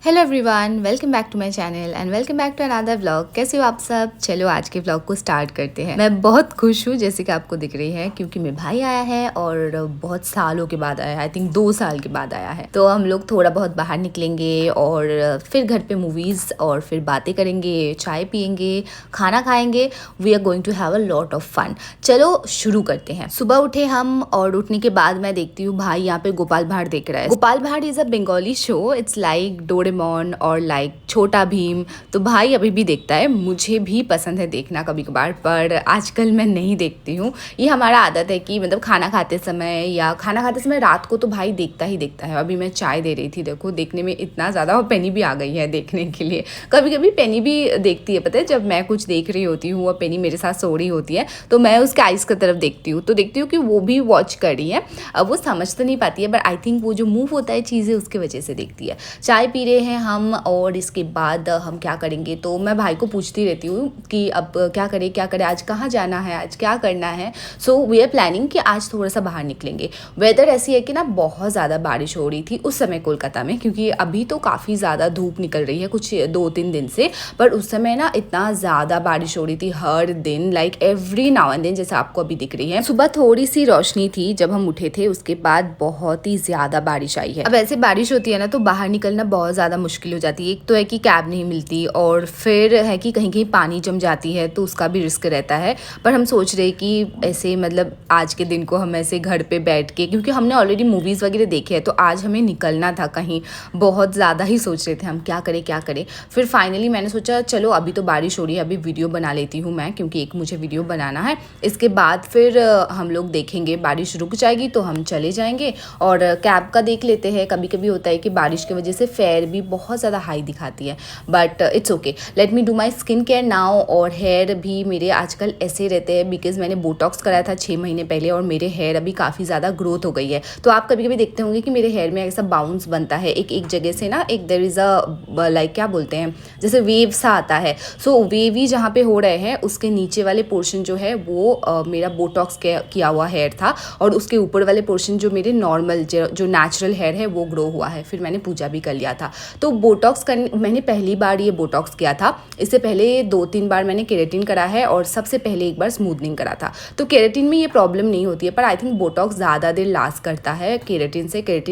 Hello everyone, welcome back to my channel and welcome back to another vlog. कैसे हो आप सब? चलो आज के व्लॉग को स्टार्ट करते हैं। मैं बहुत खुश हूँ जैसे कि आपको दिख रही है, क्योंकि मेरा भाई आया है और बहुत सालों के बाद आया है। आई थिंक 2 साल के बाद आया है। तो हम लोग थोड़ा बहुत बाहर निकलेंगे और फिर घर पे मूवीज़ और फिर बातें करेंगे, चाय पियेंगे, खाना खाएंगे। We are going to have a lot of fun. चलो शुरू करते हैं। सुबह उठे हम और उठने के बाद मैं देखती हूँ भाई यहाँ पे गोपाल भाड़ देख रहा है। गोपाल भाड़ is a Bengali show. It's like Doraemon और लाइक छोटा भीम। तो भाई अभी भी देखता है। मुझे भी पसंद है देखना कभी कभार, पर आजकल मैं नहीं देखती हूँ। ये हमारा आदत है कि मतलब खाना खाते समय रात को तो भाई देखता ही देखता है। अभी मैं चाय दे रही थी, देखो देखने में इतना ज़्यादा, और पेनी भी आ गई है देखने के लिए। कभी कभी पेनी भी देखती है, पता है, जब मैं कुछ देख रही होती हूँ और पेनी मेरे साथ सो रही होती है तो मैं उसके आइज़ की तरफ देखती हूँ, तो देखती हूँ कि वो भी वॉच कर रही है। अब वो समझ तो नहीं पाती है, बट आई थिंक वो जो मूव होता है चीज़ें, उसके वजह से देखती है। चाय पी रहे हैं हम और इसके बाद हम क्या करेंगे, तो मैं भाई को पूछती रहती हूँ कि अब क्या करें, आज कहाँ जाना है, आज क्या करना है। सो वी आर प्लानिंग कि आज थोड़ा सा बाहर निकलेंगे। वेदर ऐसी है कि ना बहुत ज़्यादा बारिश हो रही थी उस समय कोलकाता में, क्योंकि अभी तो काफ़ी ज़्यादा धूप निकल रही है कुछ 2-3 दिन से, पर उस समय ना इतना ज़्यादा बारिश हो रही थी हर दिन, like every now and then, जैसे आपको अभी दिख रही है। सुबह थोड़ी सी रोशनी थी जब हम उठे थे, उसके बाद बहुत ही ज़्यादा बारिश आई है। अब ऐसे बारिश होती है ना तो बाहर निकलना बहुत ज़्यादा मुश्किल हो जाती है। एक तो है कि कैब नहीं मिलती, और फिर है कि कहीं कहीं पानी जम जाती है तो उसका भी रिस्क रहता है। पर हम सोच रहे कि ऐसे मतलब आज के दिन को हम ऐसे घर पे बैठ के, क्योंकि हमने ऑलरेडी मूवीज़ वगैरह देखे हैं, तो आज हमें निकलना था कहीं। बहुत ज़्यादा ही सोच रहे थे हम क्या करें। फिर फाइनली मैंने सोचा चलो अभी तो बारिश हो रही है, अभी वीडियो बना लेती हूँ मैं, क्योंकि एक मुझे वीडियो बनाना है। इसके बाद फिर हम लोग देखेंगे, बारिश रुक जाएगी तो हम चले जाएंगे। और कैब का देख लेते हैं। कभी कभी होता है कि बारिश की वजह से फेयर भी बहुत ज़्यादा हाई दिखाती है, but it's okay. Let me do my skin care now. और हेयर भी मेरे आजकल ऐसे रहते हैं बिकॉज मैंने बोटॉक्स कराया था 6 महीने पहले, और मेरे हेयर अभी काफ़ी ज़्यादा ग्रोथ हो गई है। तो आप कभी कभी देखते होंगे कि मेरे हेयर में ऐसा बाउंस बनता है एक जगह से ना, एक देयर इज़ अ लाइक क्या बोलते हैं, जैसे वेव सा आता है। सो वेवी जहाँ पे हो रहे हैं उसके नीचे वाले पोर्शन जो है वो मेरा बोटॉक्स किया हुआ हेयर था, और उसके ऊपर वाले पोर्शन जो मेरे नॉर्मल जो नेचुरल हेयर है वो ग्रो हुआ है। फिर मैंने पूजा भी कर लिया था। तो बोटॉक्स मैंने पहली बार ये बोटॉक्स किया था। इससे पहले 2-3 बार मैंने केराटिन करा है, और सबसे पहले एक बार स्मूथनिंग करा था। तो केराटिन में ये प्रॉब्लम नहीं होती है, पर आई थिंक बोटॉक्स ज़्यादा देर लास्ट करता है केराटिन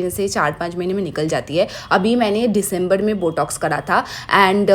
से 4-5 महीने में निकल जाती है। अभी मैंने दिसंबर में बोटॉक्स करा था, and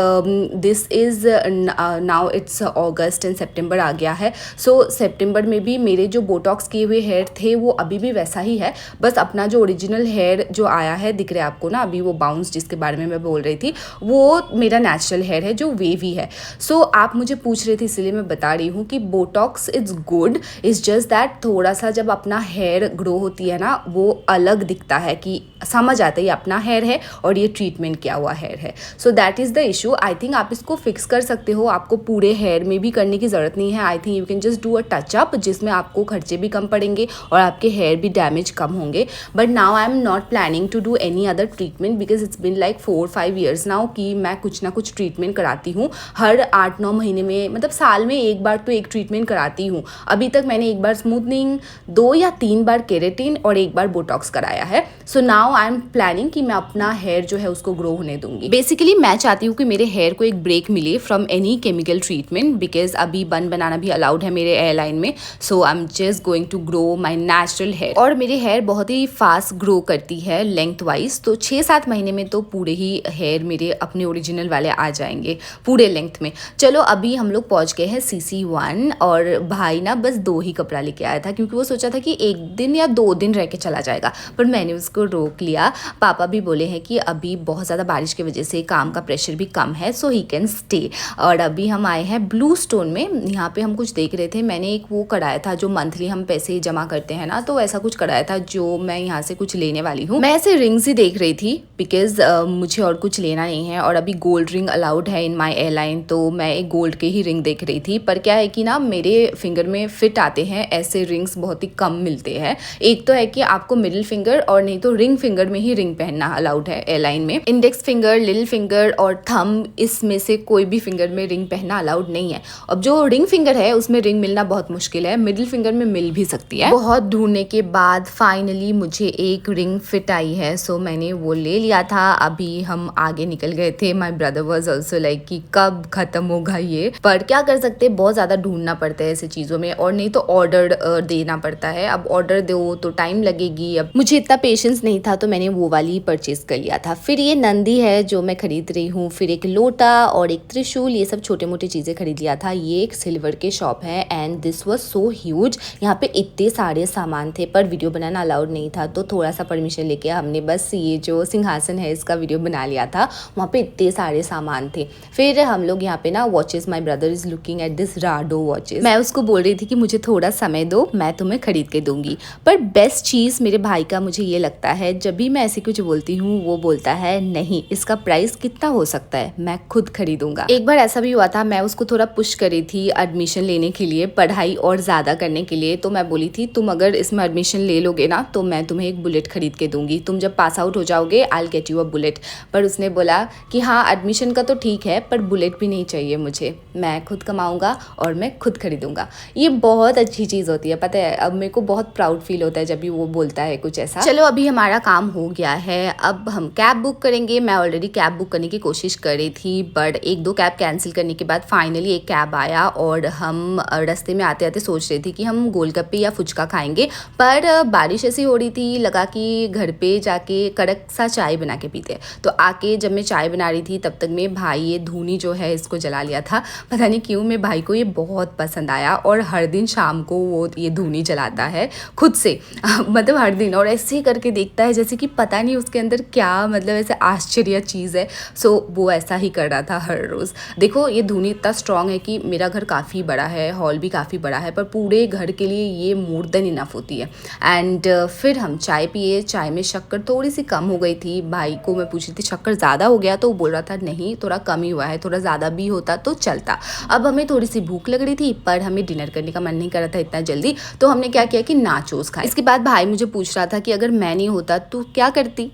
this is now it's August and September आ गया है। सो सितंबर में भी मेरे जो बोटॉक्स किए हुए हेयर थे वो अभी भी वैसा ही है, बस अपना जो ओरिजिनल हेयर जो आया है दिख रहा है आपको ना, अभी वो बाउंस जिसके बारे में मैं बोल रही थी वो मेरा नेचुरल हेयर है जो वेवी है। सो आप मुझे पूछ रहे थे इसलिए मैं बता रही हूँ कि Botox is good, is just that थोड़ा सा जब अपना हेयर ग्रो होती है ना वो अलग दिखता है, कि समझ आता है ये अपना हेयर है और ये ट्रीटमेंट किया हुआ हेयर है। So that is the issue. I think आप इसको फिक्स कर सकते हो, आपको पूरे हेयर में भी करने की ज़रूरत नहीं है। I think you can just do a touch-up, जिसमें आपको खर्चे भी कम पड़ेंगे और आपके हेयर भी डैमेज कम होंगे। But now I am not planning to do any other treatment because it's been like 4-5 years now कि मैं कुछ ना कुछ ट्रीटमेंट कराती हूँ हर 8-9 महीने में, मतलब साल में एक बार तो एक ट्रीटमेंट कराती हूँ। अभी तक मैंने एक बार स्मूथनिंग, 2 या 3 बार केराटिन और एक बार बोटॉक्स कराया है। So now I am planning कि मैं अपना हेयर जो है उसको ग्रो होने दूंगी। बेसिकली मैं चाहती हूँ कि मेरे हेयर को एक ब्रेक मिले from any chemical treatment, because अभी बन बनाना भी अलाउड है मेरे एयरलाइन में। So I am just going to grow my natural hair, और मेरे हेयर बहुत ही फास्ट ग्रो करती है लेंथ वाइज। तो 6-7 महीने में तो पूरे ही हेयर मेरे अपने ओरिजिनल वाले आ जाएंगे पूरे लेंथ में। चलो अभी हम लोग पहुंच गए हैं CC1, और भाई ना बस 2 ही कपड़ा लेके आया था, क्योंकि वो सोचा था कि 1 दिन या 2 दिन रह के चला जाएगा, पर मैंने उसको रोक लिया। पापा भी बोले हैं कि अभी बहुत ज़्यादा बारिश की वजह से काम का प्रेशर भी कम है, सो ही कैन स्टे। और अभी हम आए हैं ब्लू स्टोन में। यहाँ पे हम कुछ देख रहे थे, मैंने एक वो कराया था जो मंथली हम पैसे जमा करते हैं ना, तो ऐसा कुछ कराया था जो मैं यहाँ से कुछ लेने वाली हूँ। मैं ऐसे रिंग्स ही देख रही थी बिकॉज मुझे और कुछ लेना नहीं है, और अभी गोल्ड रिंग अलाउड है इन माई एयरलाइन, तो मैं एक गोल्ड के ही रिंग देख रही थी। पर क्या है कि ना मेरे फिंगर में फिट आते हैं ऐसे रिंग्स बहुत ही कम मिलते हैं। एक तो है कि आपको मिडिल फिंगर और नहीं तो रिंग फिंगर फिंगर में ही रिंग पहनना अलाउड है एयरलाइन में। इंडेक्स फिंगर, लिटिल फिंगर और थंब, इसमें से कोई भी फिंगर में रिंग पहनना अलाउड नहीं है। अब जो रिंग फिंगर है उसमें रिंग मिलना बहुत मुश्किल है, मिडिल फिंगर में मिल भी सकती है। बहुत ढूंढने के बाद फाइनली मुझे एक रिंग फिट आई है, सो मैंने वो ले लिया था। अभी हम आगे निकल गए थे। My brother was also like कि कब खत्म होगा ये, पर क्या कर सकते, बहुत ज़्यादा ढूंढना पड़ता है ऐसी चीज़ों में, और नहीं तो ऑर्डर देना पड़ता है। अब ऑर्डर दो तो टाइम लगेगी। अब मुझे इतना पेशेंस नहीं था तो मैंने वो वाली परचेज कर लिया था। फिर ये नंदी है जो मैं खरीद रही हूँ, फिर एक लोटा और एक त्रिशूल, ये सब छोटे मोटे चीज़ें खरीद लिया था। ये एक सिल्वर के शॉप है and this was so huge. यहाँ पे इतने सारे सामान थे, पर वीडियो बनाना अलाउड नहीं था तो थोड़ा सा परमिशन लेके हमने बस ये जो सिंहासन है इसका वीडियो बना लिया था। वहाँ पे इतने सारे सामान थे। फिर हम लोग यहाँ पे ना watches, my brother is looking at this Rado watches. मैं उसको बोल रही थी कि मुझे थोड़ा समय दो, मैं तुम्हें खरीद के दूंगी। पर बेस्ट चीज़ मेरे भाई का मुझे ये लगता है, जब भी मैं ऐसी कुछ बोलती हूँ वो बोलता है नहीं, इसका प्राइस कितना हो सकता है, मैं खुद खरीदूंगा। एक बार ऐसा भी हुआ था, मैं उसको थोड़ा पुश करी थी एडमिशन लेने के लिए, पढ़ाई और ज़्यादा करने के लिए। तो मैं बोली थी तुम अगर इसमें एडमिशन ले लोगे ना तो मैं तुम्हें एक बुलेट खरीद के दूंगी, तुम जब पास आउट हो जाओगे I will get you a bullet. पर उसने बोला कि हाँ एडमिशन का तो ठीक है पर बुलेट भी नहीं चाहिए मुझे, मैं खुद कमाऊंगा और मैं खुद खरीदूंगा। ये बहुत अच्छी चीज़ होती है, पता है। अब मेरे को बहुत प्राउड फील होता है जब भी वो बोलता है कुछ ऐसा। चलो अभी हमारा काम हो गया है, अब हम कैब बुक करेंगे। मैं ऑलरेडी कैब बुक करने की कोशिश कर रही थी, बट एक दो कैब कैंसिल करने के बाद फाइनली एक कैब आया और हम रास्ते में आते आते सोच रहे थे कि हम गोलगप्पे या फुचका खाएंगे, पर बारिश ऐसी हो रही थी, लगा कि घर पे जाके कड़क सा चाय बना के पीते। तो आके जब मैं चाय बना रही थी तब तक मेरे भाई ये धूनी जो है इसको जला लिया था। पता नहीं क्यों मेरे भाई को ये बहुत पसंद आया और हर दिन शाम को वो ये धूनी जलाता है खुद से मतलब हर दिन, और ऐसे ही करके देखता है जैसे कि पता नहीं उसके अंदर क्या मतलब ऐसे आश्चर्य चीज़ है। सो वो ऐसा ही कर रहा था हर रोज़। देखो ये धूनी इतना स्ट्रॉन्ग है कि मेरा घर काफ़ी बड़ा है, हॉल भी काफ़ी बड़ा है, पर पूरे घर के लिए ये मोर देन इनफ होती है। एंड फिर हम चाय पिए, चाय में शक्कर थोड़ी सी कम हो गई थी। भाई को मैं पूछी थी शक्कर ज़्यादा हो गया, तो वो बोल रहा था नहीं थोड़ा कम ही हुआ है, थोड़ा ज़्यादा भी होता तो चलता। अब हमें थोड़ी सी भूख लग रही थी पर हमें डिनर करने का मन नहीं कर रहा था इतना जल्दी, तो हमने क्या किया कि नाचोस खाए। इसके बाद भाई मुझे पूछ रहा था कि अगर मैं नहीं होता तो क्या करती,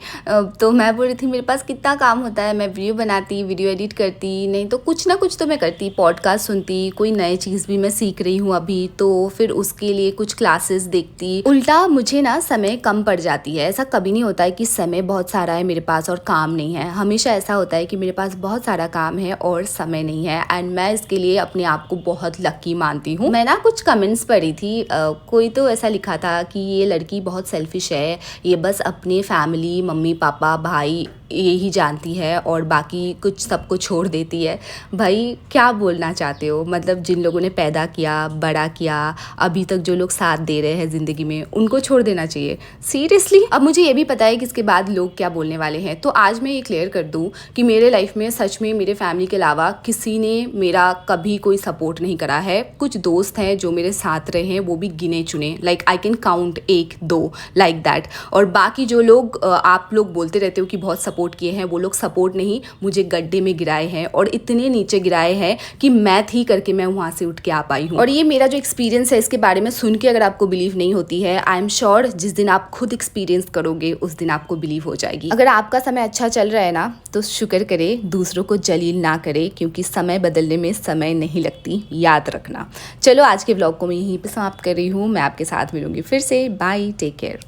तो मैं बोल रही थी मेरे पास कितना काम होता है, मैं वीडियो बनाती, वीडियो एडिट करती, नहीं तो कुछ ना कुछ तो मैं करती, पॉडकास्ट सुनती, कोई नई चीज़ भी मैं सीख रही हूँ अभी तो फिर उसके लिए कुछ क्लासेस देखती। उल्टा मुझे ना समय कम पड़ जाती है। ऐसा कभी नहीं होता है कि समय बहुत सारा है मेरे पास और काम नहीं है, हमेशा ऐसा होता है कि मेरे पास बहुत सारा काम है और समय नहीं है। एंड मैं इसके लिए अपने आप को बहुत लकी मानती हूँ। मैं ना कुछ कमेंट्स पढ़ी थी, कोई तो ऐसा लिखा था कि ये लड़की बहुत सेल्फिश है, ये बस अपनी फैमिली, मम्मी पापा, भाई यही जानती है और बाकी कुछ सबको छोड़ देती है। भाई क्या बोलना चाहते हो, मतलब जिन लोगों ने पैदा किया, बड़ा किया, अभी तक जो लोग साथ दे रहे हैं ज़िंदगी में, उनको छोड़ देना चाहिए सीरियसली। अब मुझे ये भी पता है कि इसके बाद लोग क्या बोलने वाले हैं, तो आज मैं ये क्लियर कर दूं कि मेरे लाइफ में सच में मेरे फैमिली के अलावा किसी ने मेरा कभी कोई सपोर्ट नहीं करा है। कुछ दोस्त हैं जो मेरे साथ रहे हैं, वो भी गिने चुने, like I can count 1-2 like that. और बाकी जो लोग आप लोग बोलते रहते हो कि बहुत सपोर्ट किए हैं, वो लोग सपोर्ट नहीं, मुझे गड्ढे में गिराए हैं और इतने नीचे गिराए हैं कि मैथ ही करके मैं वहाँ से उठ के आ पाई हूँ। और ये मेरा जो एक्सपीरियंस है इसके बारे में सुन के अगर आपको बिलीव नहीं होती है, आई एम श्योर जिस दिन आप खुद एक्सपीरियंस करोगे उस दिन आपको बिलीव हो जाएगी। अगर आपका समय अच्छा चल रहा है ना तो शुक्र करे, दूसरों को जलील ना करे, क्योंकि समय बदलने में समय नहीं लगती, याद रखना। चलो आज के ब्लॉग को मैं यहीं पे समाप्त कर रही हूँ, मैं आपके साथ मिलूंगी फिर से। Bye, take care.